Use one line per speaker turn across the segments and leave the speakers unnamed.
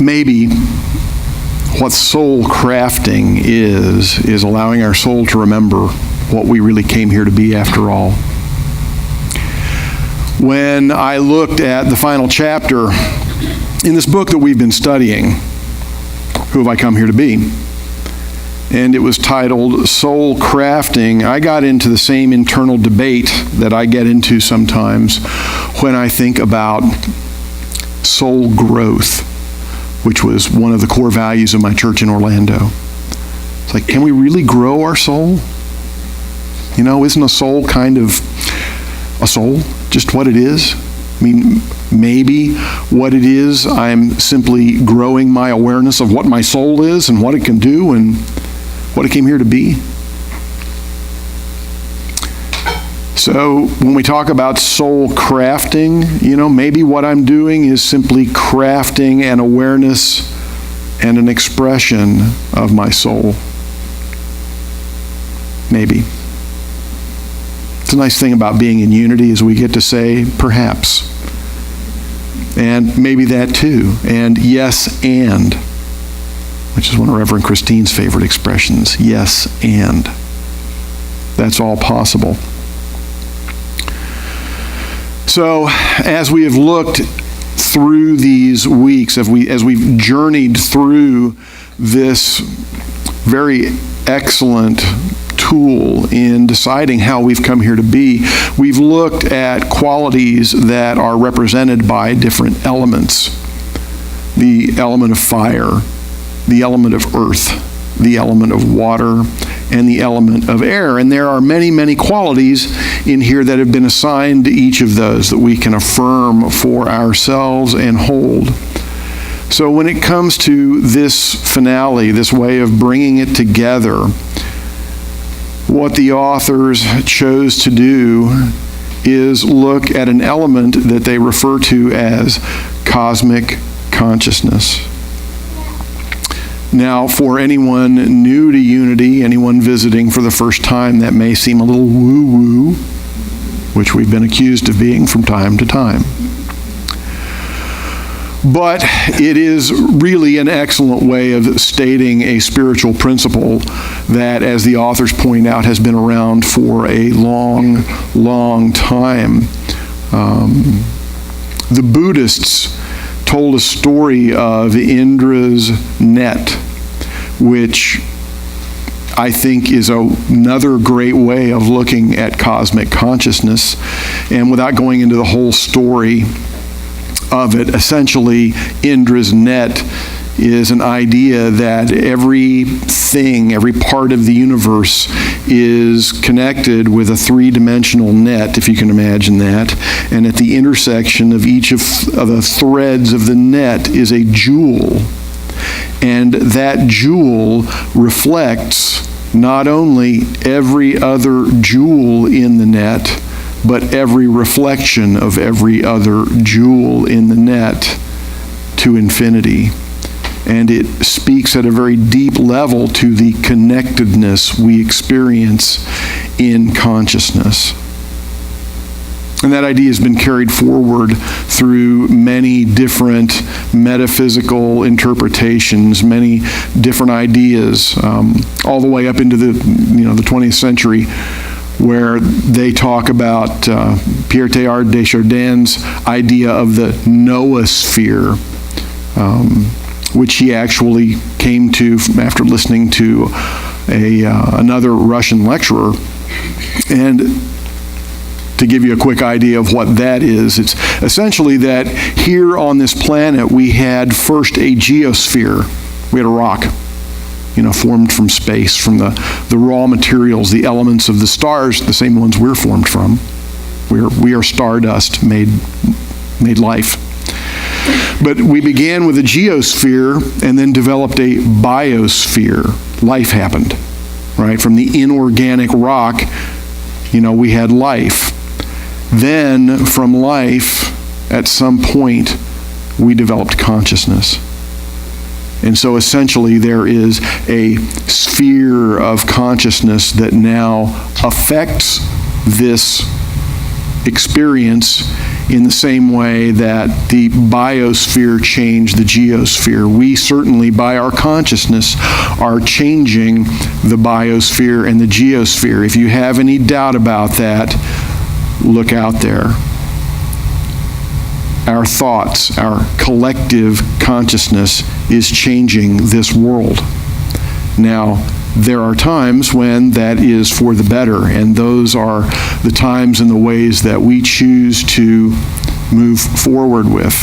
maybe what soul crafting is allowing our soul to remember what we really came here to be after all. When I looked at the final chapter in this book that we've been studying, Who Have I Come Here to Be? And it was titled Soul Crafting. I got into the same internal debate that I get into sometimes when I think about soul growth, which was one of the core values of my church in Orlando. It's like, can we really grow our soul? You know, isn't a soul kind of a soul, just what it is? I mean, maybe what it is, I'm simply growing my awareness of what my soul is and what it can do and what it came here to be. So when we talk about soul crafting, you know, maybe what I'm doing is simply crafting an awareness and an expression of my soul. Maybe. It's a nice thing about being in unity is we get to say, perhaps. And maybe that too. And yes, and. Which is one of Reverend Christine's favorite expressions. Yes, and. That's all possible. So, as we have looked through these weeks, as we've journeyed through this very excellent tool in deciding how we've come here to be, we've looked at qualities that are represented by different elements. The element of fire, the element of earth, the element of water, and the element of air. And there are many, many qualities in here that have been assigned to each of those that we can affirm for ourselves and hold. So when it comes to this finale, this way of bringing it together, what the authors chose to do is look at an element that they refer to as cosmic consciousness. Now, for anyone new to Unity, anyone visiting for the first time, that may seem a little woo-woo, which we've been accused of being from time to time. But it is really an excellent way of stating a spiritual principle that, as the authors point out, has been around for a long, long time. The Buddhists told a story of Indra's net, which I think is another great way of looking at cosmic consciousness. And without going into the whole story of it, essentially Indra's net is an idea that everything, every part of the universe is connected with a three-dimensional net, if you can imagine that. And at the intersection of each of the threads of the net is a jewel. And that jewel reflects not only every other jewel in the net, but every reflection of every other jewel in the net to infinity. And it speaks at a very deep level to the connectedness we experience in consciousness. And that idea has been carried forward through many different metaphysical interpretations, many different ideas, all the way up into the 20th century, where they talk about Pierre Teilhard de Chardin's idea of the noosphere, which he actually came to after listening to another Russian lecturer. And to give you a quick idea of what that is, it's essentially that here on this planet we had first a geosphere. We had a rock, formed from space, from the raw materials, the elements of the stars, the same ones we're formed from. We are stardust made life. But we began with a geosphere and then developed a biosphere. Life happened, right? From the inorganic rock, we had life. Then from life, at some point, we developed consciousness. And so essentially there is a sphere of consciousness that now affects this experience in the same way that the biosphere changed the geosphere. We certainly, by our consciousness, are changing the biosphere and the geosphere. If you have any doubt about that, look out there. Our thoughts, our collective consciousness is changing this world. Now, there are times when that is for the better, and those are the times and the ways that we choose to move forward with.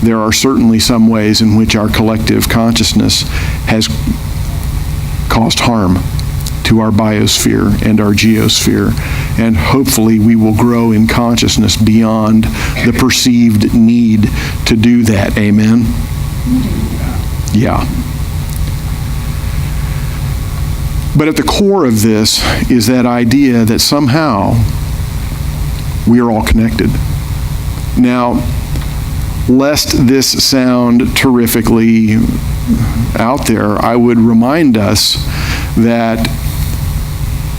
There are certainly some ways in which our collective consciousness has caused harm to our biosphere and our geosphere, and hopefully we will grow in consciousness beyond the perceived need to do that. Amen? Yeah. But at the core of this is that idea that somehow we are all connected. Now, lest this sound terrifically out there, I would remind us that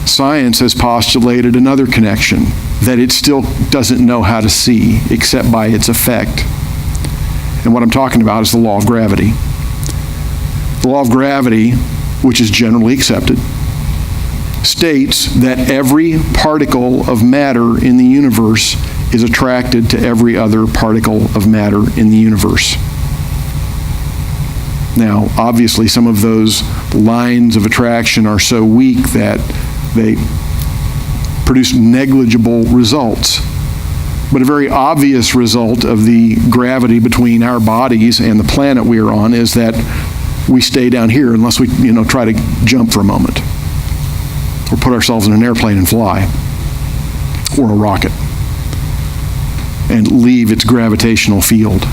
science has postulated another connection that it still doesn't know how to see except by its effect. And what I'm talking about is the law of gravity. The law of gravity, which is generally accepted, states that every particle of matter in the universe is attracted to every other particle of matter in the universe. Now, obviously, some of those lines of attraction are so weak that they produce negligible results. But a very obvious result of the gravity between our bodies and the planet we are on is that we stay down here unless we, try to jump for a moment or put ourselves in an airplane and fly or a rocket and leave its gravitational field.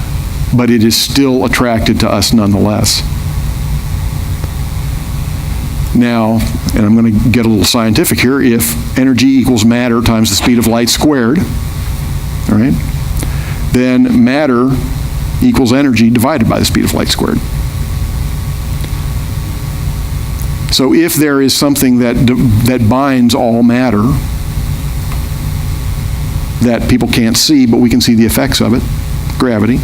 But it is still attracted to us nonetheless. Now, and I'm going to get a little scientific here, if energy equals matter times the speed of light squared, all right, then matter equals energy divided by the speed of light squared. So if there is something that binds all matter that people can't see, but we can see the effects of it, gravity,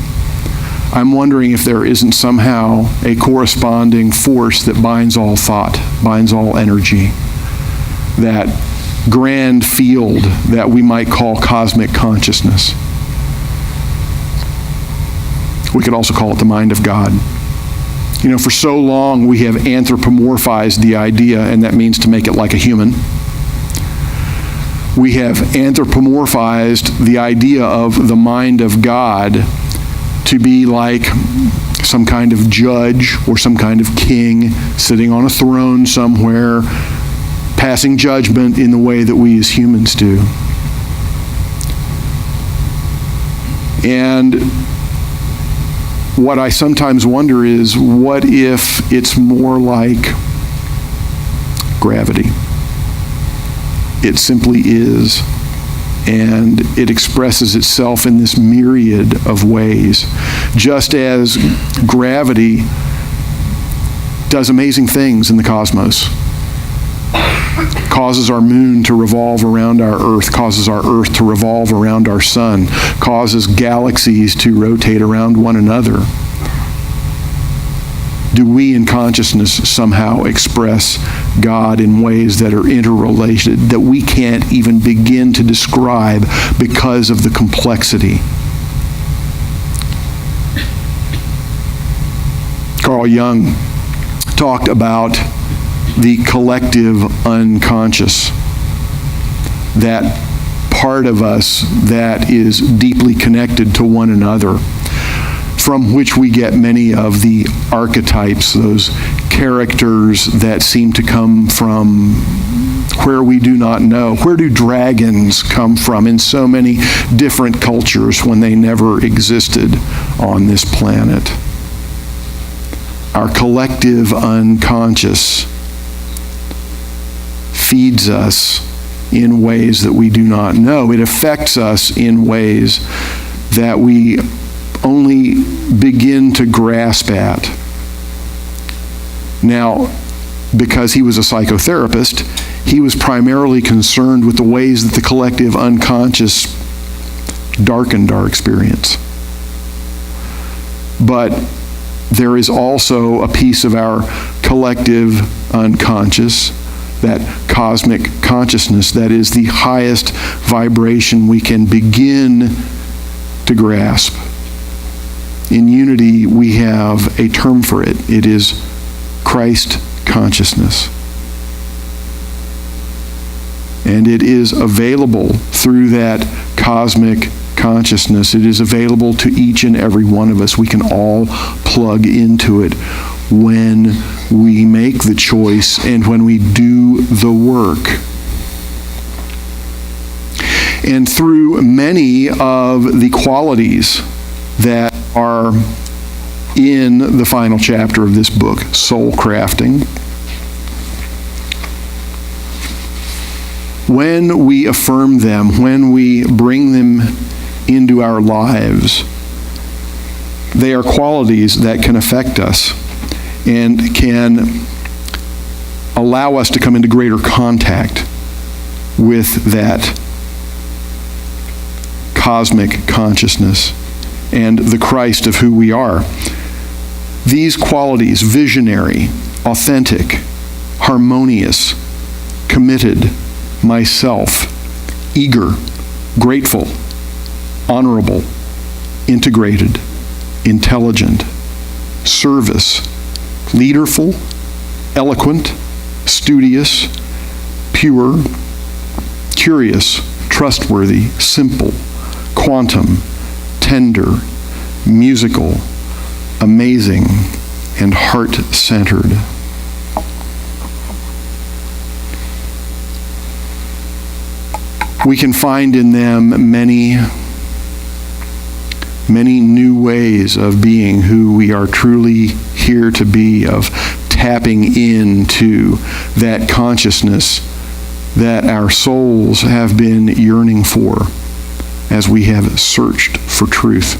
I'm wondering if there isn't somehow a corresponding force that binds all thought, binds all energy, that grand field that we might call cosmic consciousness. We could also call it the mind of God. For so long we have anthropomorphized the idea, and that means to make it like a human. We have anthropomorphized the idea of the mind of God to be like some kind of judge or some kind of king sitting on a throne somewhere, passing judgment in the way that we as humans do. And what I sometimes wonder is, what if it's more like gravity? It simply is. And it expresses itself in this myriad of ways. Just as gravity does amazing things in the cosmos. Causes our moon to revolve around our Earth, causes our Earth to revolve around our sun, causes galaxies to rotate around one another. Do we in consciousness somehow express God in ways that are interrelated, that we can't even begin to describe because of the complexity? Carl Jung talked about the collective unconscious, that part of us that is deeply connected to one another, from which we get many of the archetypes, those characters that seem to come from where we do not know. Where do dragons come from in so many different cultures when they never existed on this planet? Our collective unconscious feeds us in ways that we do not know. It affects us in ways that we only begin to grasp at. Now, because he was a psychotherapist, he was primarily concerned with the ways that the collective unconscious darkened our experience. But there is also a piece of our collective unconscious, that cosmic consciousness, that is the highest vibration we can begin to grasp. In Unity, we have a term for it. It is Christ consciousness. And it is available through that cosmic consciousness. It is available to each and every one of us. We can all plug into it when we make the choice and when we do the work. And through many of the qualities that are in the final chapter of this book, Soul Crafting, when we affirm them, when we bring them into our lives, they are qualities that can affect us and can allow us to come into greater contact with that cosmic consciousness and the Christ of who we are. These qualities, visionary, authentic, harmonious, committed, myself, eager, grateful, honorable, integrated, intelligent, service, leaderful, eloquent, studious, pure, curious, trustworthy, simple, quantum, tender, musical, amazing, and heart-centered. We can find in them many new ways of being who we are truly here to be, of tapping into that consciousness that our souls have been yearning for as we have searched for truth.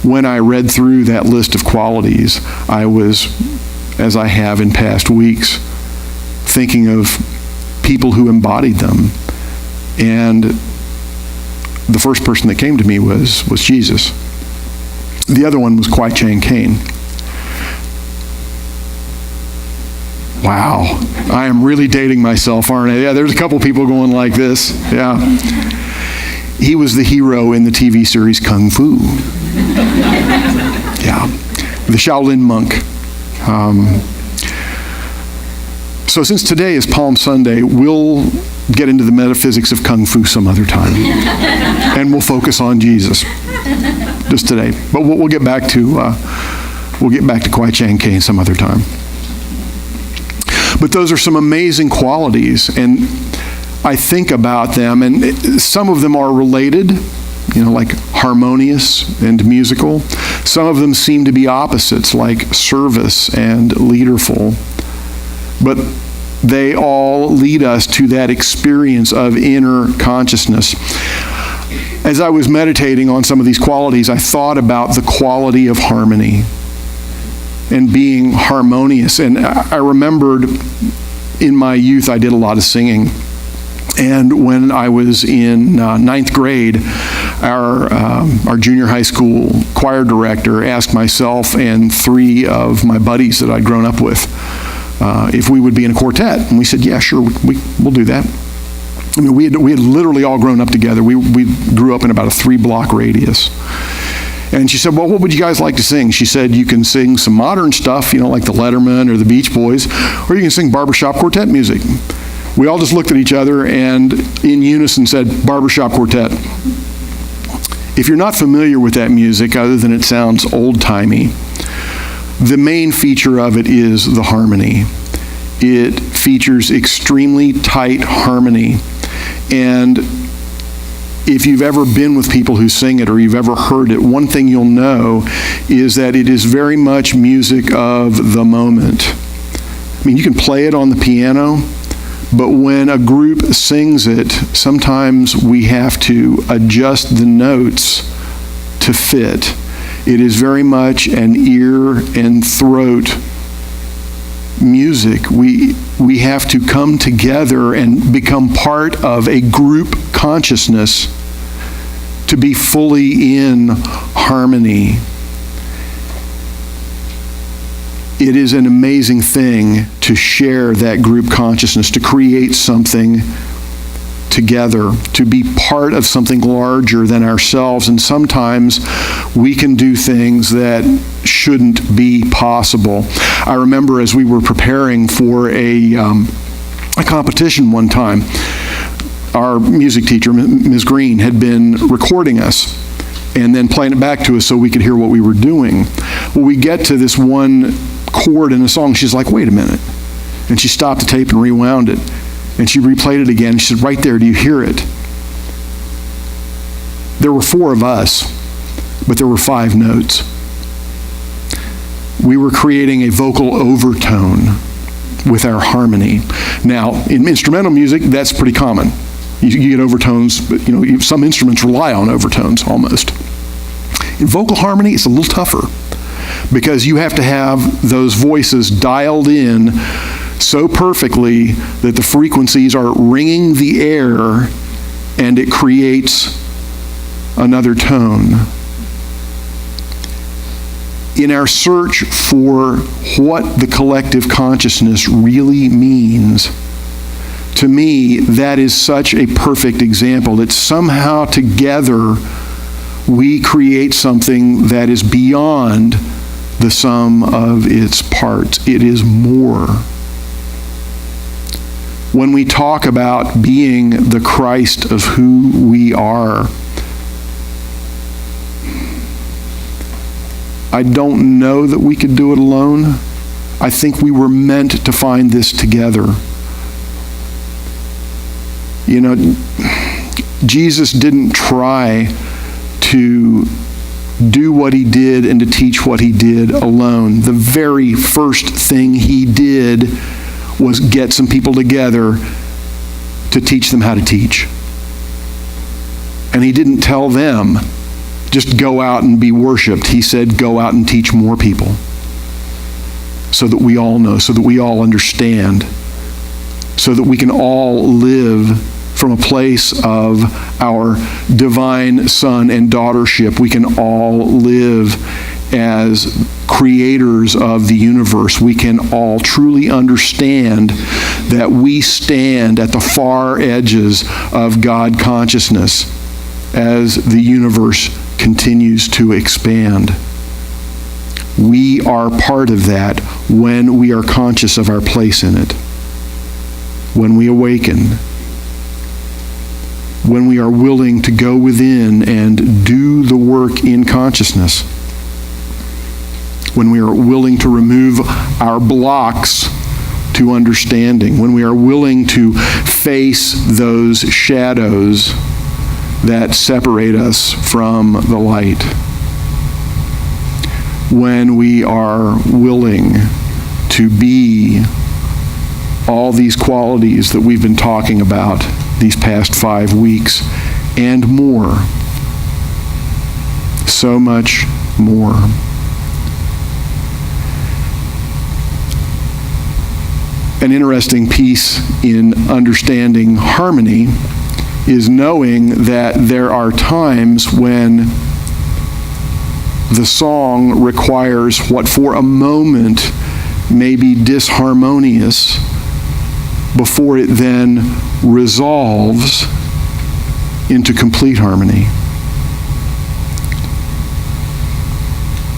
When I read through that list of qualities, I was, as I have in past weeks, thinking of people who embodied them. And the first person that came to me was Jesus. The other one was Kwai Chang Caine. Wow, I am really dating myself, aren't I? Yeah, there's a couple people going like this. Yeah. He was the hero in the TV series Kung Fu. Yeah. The Shaolin monk. So since today is Palm Sunday, we'll get into the metaphysics of Kung Fu some other time. And we'll focus on Jesus just today. But we'll get back to Kwai Chang Caine some other time. But those are some amazing qualities, and I think about them, and some of them are related, like harmonious and musical. Some of them seem to be opposites, like service and leaderful. But they all lead us to that experience of inner consciousness. As I was meditating on some of these qualities, I thought about the quality of harmony and being harmonious. And I remembered in my youth, I did a lot of singing. And when I was in ninth grade, our junior high school choir director asked myself and 3 of my buddies that I'd grown up with if we would be in a quartet. And we said, yeah, sure, we'll do that. I mean, we had literally all grown up together. We grew up in about a 3-block radius. And she said, well, what would you guys like to sing? She said, you can sing some modern stuff, like the Letterman or the Beach Boys, or you can sing barbershop quartet music. We all just looked at each other and in unison said, barbershop quartet. If you're not familiar with that music, other than it sounds old-timey, the main feature of it is the harmony. It features extremely tight harmony. And if you've ever been with people who sing it or you've ever heard it, one thing you'll know is that it is very much music of the moment. I mean, you can play it on the piano, but when a group sings it, sometimes we have to adjust the notes to fit. It is very much an ear and throat music. We have to come together and become part of a group consciousness to be fully in harmony. It is an amazing thing to share that group consciousness, to create something together, to be part of something larger than ourselves. And sometimes we can do things that shouldn't be possible. I remember as we were preparing for a competition one time, our music teacher, Ms. Green, had been recording us and then playing it back to us so we could hear what we were doing. Well, we get to this one chord in a song. She's like, wait a minute. And she stopped the tape and rewound it. And she replayed it again. She said, right there, do you hear it? There were 4 of us, but there were 5 notes. We were creating a vocal overtone with our harmony. Now, in instrumental music, that's pretty common. You get overtones, but some instruments rely on overtones almost. In vocal harmony, it's a little tougher because you have to have those voices dialed in so perfectly that the frequencies are ringing the air and it creates another tone. In our search for what the collective consciousness really means, to me, that is such a perfect example that somehow together we create something that is beyond the sum of its parts. It is more. When we talk about being the Christ of who we are, I don't know that we could do it alone. I think we were meant to find this together. Jesus didn't try to do what he did and to teach what he did alone. The very first thing he did was get some people together to teach them how to teach. And he didn't tell them, just go out and be worshiped. He said, go out and teach more people so that we all know, so that we all understand, so that we can all live from a place of our divine son and daughtership. We can all live as creators of the universe. We can all truly understand that we stand at the far edges of God consciousness as the universe continues to expand. We are part of that when we are conscious of our place in it. When we awaken. When we are willing to go within and do the work in consciousness. When we are willing to remove our blocks to understanding. When we are willing to face those shadows that separate us from the light. When we are willing to be all these qualities that we've been talking about these past 5 weeks and more. So much more. An interesting piece in understanding harmony is knowing that there are times when the song requires what for a moment may be disharmonious before it then resolves into complete harmony.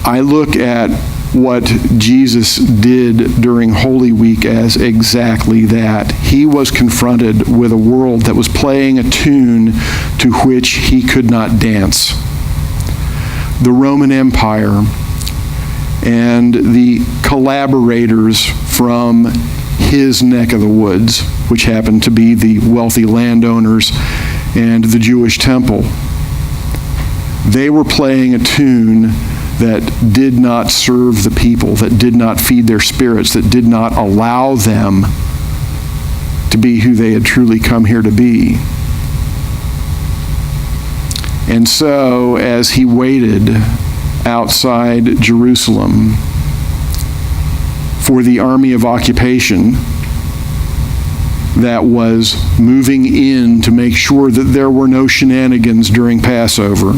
I look at what Jesus did during Holy Week as exactly that. He was confronted with a world that was playing a tune to which he could not dance. The Roman Empire and the collaborators from his neck of the woods, which happened to be the wealthy landowners and the Jewish temple. They were playing a tune that did not serve the people, that did not feed their spirits, that did not allow them to be who they had truly come here to be. And so, as he waited outside Jerusalem for the army of occupation that was moving in to make sure that there were no shenanigans during Passover.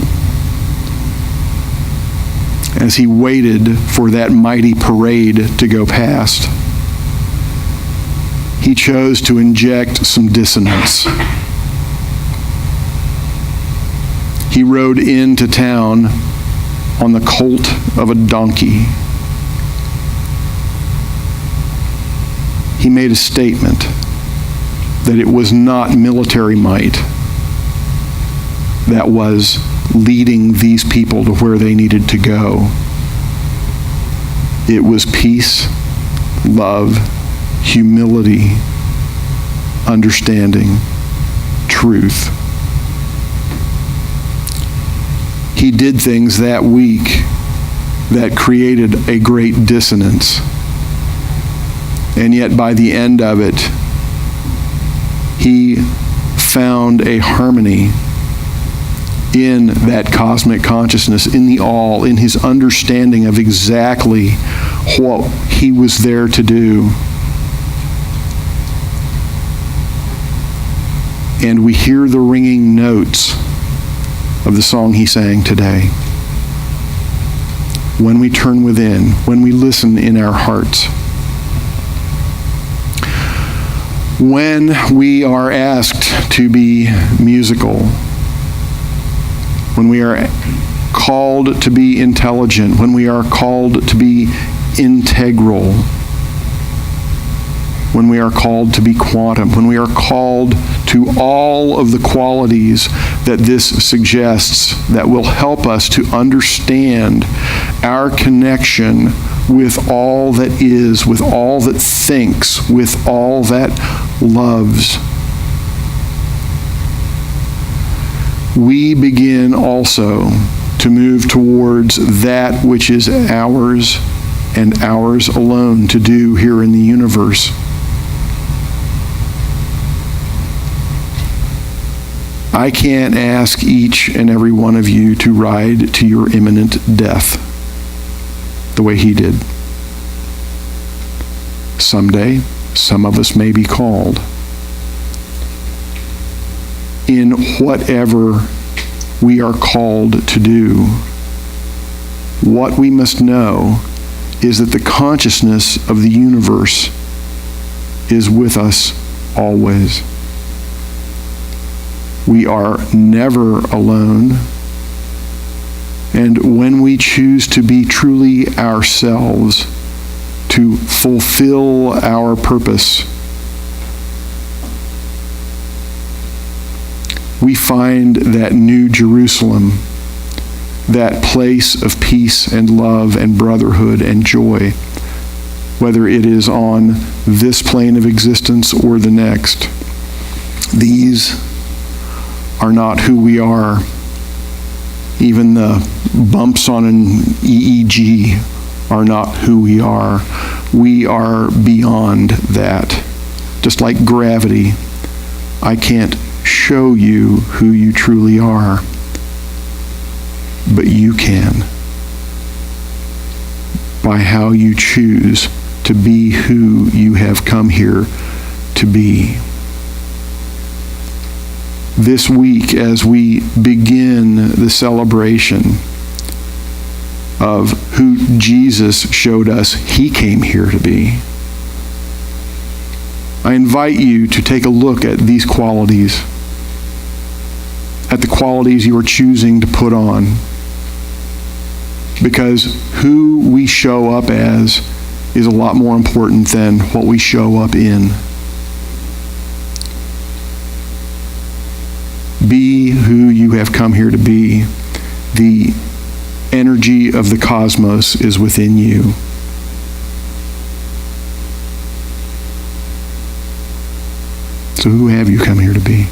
As he waited for that mighty parade to go past, he chose to inject some dissonance. He rode into town on the colt of a donkey. He made a statement that it was not military might that was leading these people to where they needed to go. It was peace, love, humility, understanding, truth. He did things that week that created a great dissonance. And yet by the end of it, he found a harmony in that cosmic consciousness, in the all, in his understanding of exactly what he was there to do. And we hear the ringing notes of the song he sang today. When we turn within, when we listen in our hearts. When we are asked to be musical, when we are called to be intelligent, when we are called to be integral, when we are called to be quantum, when we are called to all of the qualities that this suggests that will help us to understand our connection with all that is, with all that thinks, with all that loves. We begin also to move towards that which is ours and ours alone to do here in the universe. I can't ask each and every one of you to ride to your imminent death the way he did. Someday, some of us may be called. In whatever we are called to do, what we must know is that the consciousness of the universe is with us always. We are never alone. And when we choose to be truly ourselves, to fulfill our purpose, we find that new Jerusalem, that place of peace and love and brotherhood and joy, whether it is on this plane of existence or the next. These are not who we are. Even the bumps on an EEG are not who we are. We are beyond that. Just like gravity, I can't show you who you truly are, but you can, by how you choose to be who you have come here to be. This week, as we begin the celebration of who Jesus showed us he came here to be, I invite you to take a look at these qualities, at the qualities you are choosing to put on. Because who we show up as is a lot more important than what we show up in. Be who you have come here to be. The energy of the cosmos is within you. So who have you come here to be?